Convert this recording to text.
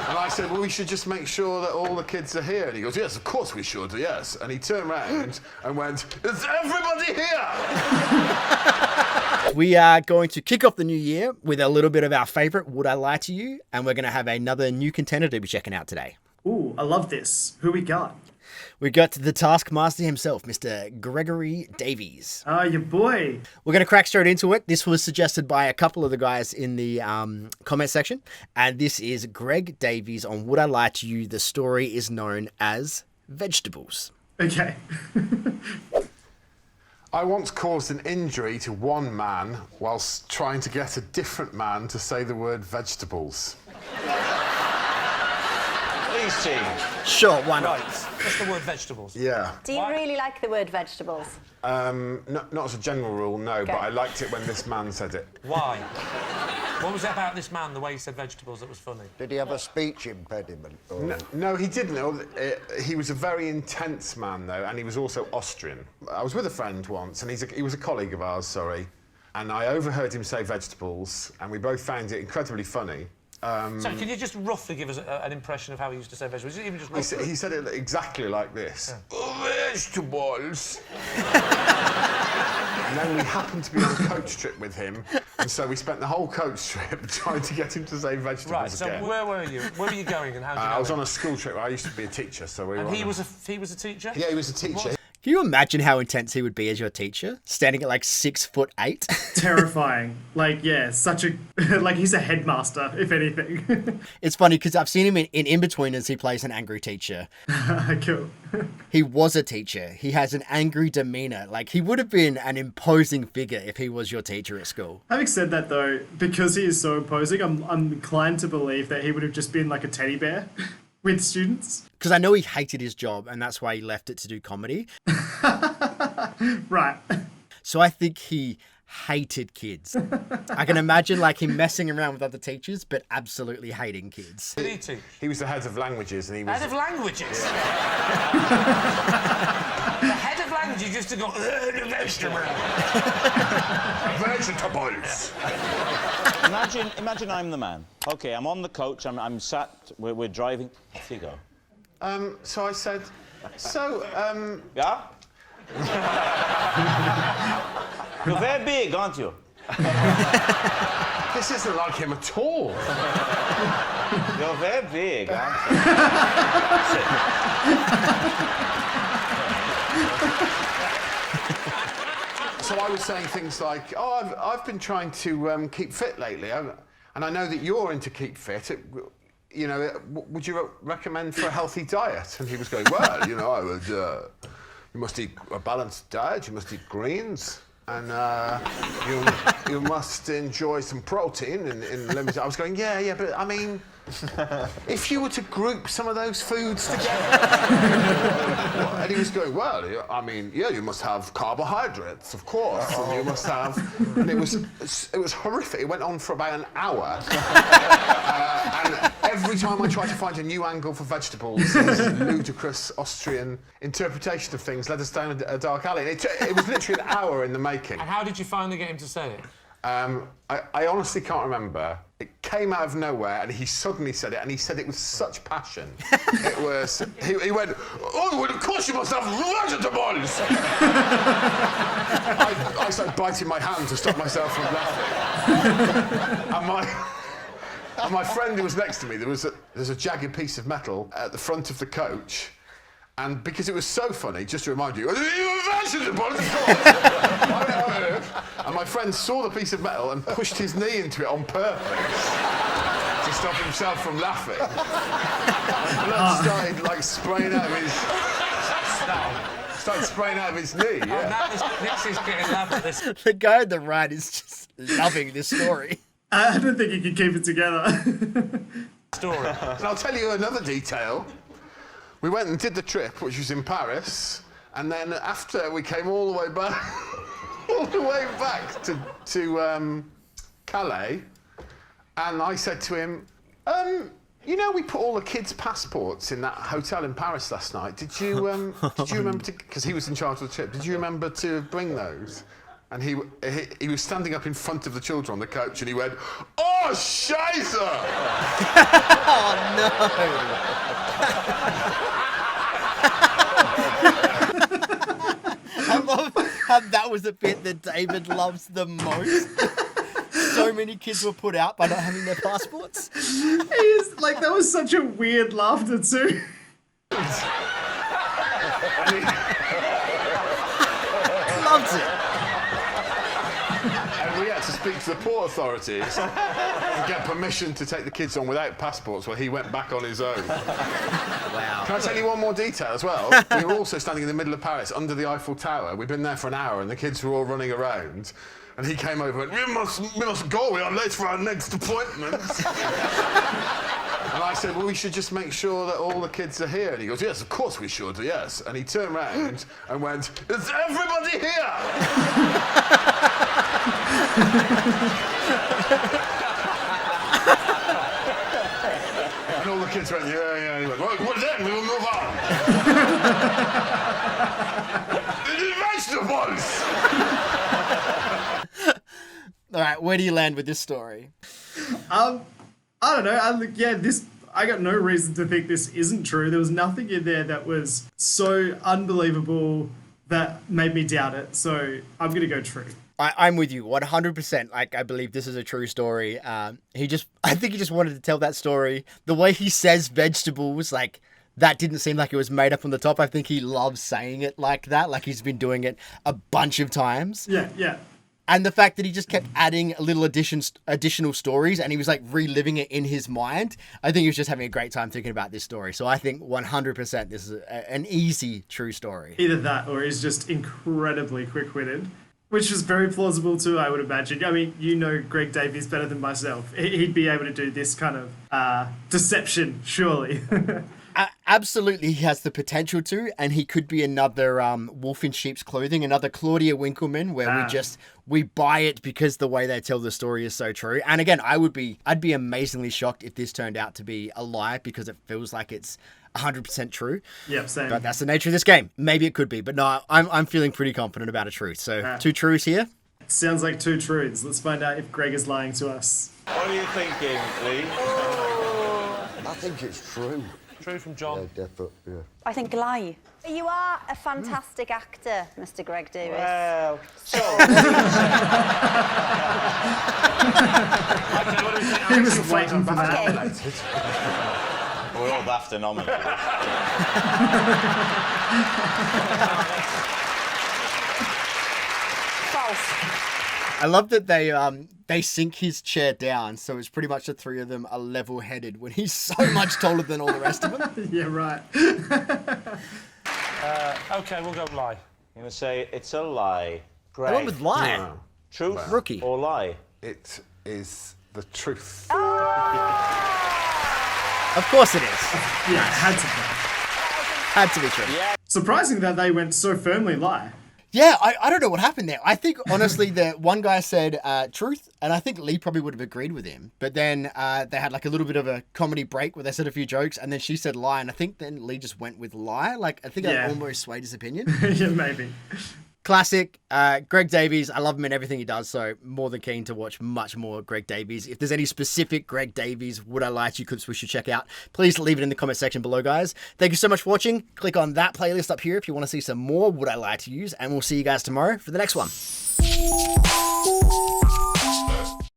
And I said, well, we should just make sure that all the kids are here. And he goes, yes, of course we should, yes. And he turned around and went, is everybody here? We are going to kick off the new year with a little bit of our favourite Would I Lie to You? And we're going to have another new contender to be checking out today. Ooh, I love this. Who we got? We got the Taskmaster himself, Mr. Gregory Davies. Oh, your boy. We're going to crack straight into it. This was suggested by a couple of the guys in the comment section. And this is Greg Davies on Would I Lie to You? The story is known as Vegetables. Okay. I once caused an injury to one man whilst trying to get a different man to say the word vegetables. Please, team. Sure, why not? Right, just the word vegetables. Yeah. Do you really like the word vegetables? Not as a general rule, no, Okay. but I liked it when this man said it. Why? What was it about this man, the way he said vegetables, that was funny? Did he have a speech impediment? Or... No, he didn't. He was a very intense man, though, and he was also Austrian. I was with a friend once, and he was a colleague of ours, sorry, and I overheard him say vegetables, and we both found it incredibly funny. So can you just roughly give us an impression of how he used to say vegetables? Even just He said it exactly like this. Yeah. Vegetables. And then we happened to be on a coach trip with him, and so we spent the whole coach trip trying to get him to say vegetables Right, so again. where were you? Where were you going and how did you know I was him? on a school trip. I used to be a teacher, so we were And he was a teacher? Yeah, he was a teacher. What? Can you imagine how intense he would be as your teacher? Standing at like 6'8"? Terrifying. Like, yeah, such a... like, he's a headmaster, if anything. It's funny because I've seen him in Inbetweeners. He plays an angry teacher. Cool. He was a teacher. He has an angry demeanour. Like, he would have been an imposing figure if he was your teacher at school. Having said that, though, because he is so imposing, I'm inclined to believe that he would have just been like a teddy bear with students. Because I know he hated his job, and that's why he left it to do comedy. Right. So I think he hated kids. I can imagine like him messing around with other teachers, but absolutely hating kids. Did he teach? He was the head of languages, and he was... Head of languages? The head of languages used to go, vegetables. Imagine I'm the man. Okay, I'm on the coach, I'm sat, we're driving. Off you go. So I said, Yeah? You're very big, aren't you? this isn't like him at all. You're very big, aren't you? So I was saying things like, oh, I've been trying to keep fit lately, and I know that you're into keep fit. You know, would you recommend for a healthy diet? And he was going, well, you know, I would... you must eat a balanced diet, you must eat greens, and you must enjoy some protein in limited... I was going, yeah, but I mean, if you were to group some of those foods together... And he was going, well, I mean, yeah, you must have carbohydrates, of course, and you must have... And it was horrific. It went on for about an hour. And every time I tried to find a new angle for vegetables, this ludicrous Austrian interpretation of things led us down a dark alley. And it was literally an hour in the making. And how did you finally get him to say it? I honestly can't remember. It came out of nowhere, and he suddenly said it, and he said it with such passion. It was... He went, oh, well, of course you must have vegetables! I started biting my hand to stop myself from laughing. And my friend who was next to me, there's a jagged piece of metal at the front of the coach, and because it was so funny, just to remind you, vegetables, of course! And my friend saw the piece of metal and pushed his knee into it on purpose to stop himself from laughing. And blood started like spraying out of his... Started spraying out of his knee, yeah. This is getting elaborate. The guy on the right is just loving this story. I don't think he can keep it together. Story. And I'll tell you another detail. We went and did the trip, which was in Paris, and then after we came all the way back, to Calais, and I said to him, you know, we put all the kids' passports in that hotel in Paris last night. Did you remember to... Because he was in charge of the trip. Did you remember to bring those? and he was standing up in front of the children on the coach, and he went, "Oh, Scheiße!" Oh no! I love how that was the bit that David loves the most. So many kids were put out by not having their passports. He's like, that was such a weird laughter too. Loves it. And we had to speak to the port authorities and get permission to take the kids on without passports, while he went back on his own. Wow. Can I tell you one more detail as well? We were also standing in the middle of Paris, under the Eiffel Tower. We'd been there for an hour, and the kids were all running around. And he came over and went, we must go, we are late for our next appointment. And I said, well, we should just make sure that all the kids are here. And he goes, yes, of course we should, yes. And he turned around and went, is everybody here? And all the kids went, yeah. He went, well, then we will move on. The vegetables! All right, where do you land with this story? I don't know. I got no reason to think this isn't true. There was nothing in there that was so unbelievable that made me doubt it. So I'm going to go true. I'm with you 100%. Like, I believe this is a true story. I think he just wanted to tell that story. The way he says vegetables, like, that didn't seem like it was made up on the top. I think he loves saying it like that. Like, he's been doing it a bunch of times. Yeah. And the fact that he just kept adding little additional stories, and he was like reliving it in his mind. I think he was just having a great time thinking about this story. So I think 100% this is an easy true story. Either that, or he's just incredibly quick-witted, which is very plausible too, I would imagine. I mean, you know Greg Davies better than myself. He'd be able to do this kind of deception, surely. Absolutely, he has the potential to, and he could be another wolf in sheep's clothing, another Claudia Winkleman, where we buy it because the way they tell the story is so true. And again, I'd be amazingly shocked if this turned out to be a lie, because it feels like it's 100% true. Yep, same. But that's the nature of this game. Maybe it could be, but no, I'm feeling pretty confident about a truth. So 2 truths here. Sounds like 2 truths. Let's find out if Greg is lying to us. What are you thinking, Lee? I think it's true. True from John. Yeah, definitely, yeah. I think lie. You are a fantastic actor, Mr. Greg Davies. Well, so... He was waiting for that. Okay. We're all BAFTA nominated. False. I love that they sink his chair down, so it's pretty much the 3 of them are level-headed when he's so much taller than all the rest of them. Yeah, right. OK, we'll go lie. I'm going to say it's a lie. Greg. I went with lie. No. Truth Rookie. or lie? It is the truth. Of course it is. Yeah, it had to be. Had to be true. Yeah. Surprising that they went so firmly lie. Yeah, I don't know what happened there. I think, honestly, the one guy said truth, and I think Lee probably would have agreed with him. But then they had like a little bit of a comedy break where they said a few jokes, and then she said lie, and I think then Lee just went with lie. Like, I think I almost swayed his opinion. Yeah, maybe. Classic. Greg Davies, I love him in everything he does, so more than keen to watch much more Greg Davies. If there's any specific Greg Davies Would I Lie to You clips we should check out, please leave it in the comment section below, guys. Thank you so much for watching. Click on that playlist up here if you want to see some more Would I Lie to Yous, and we'll see you guys tomorrow for the next one.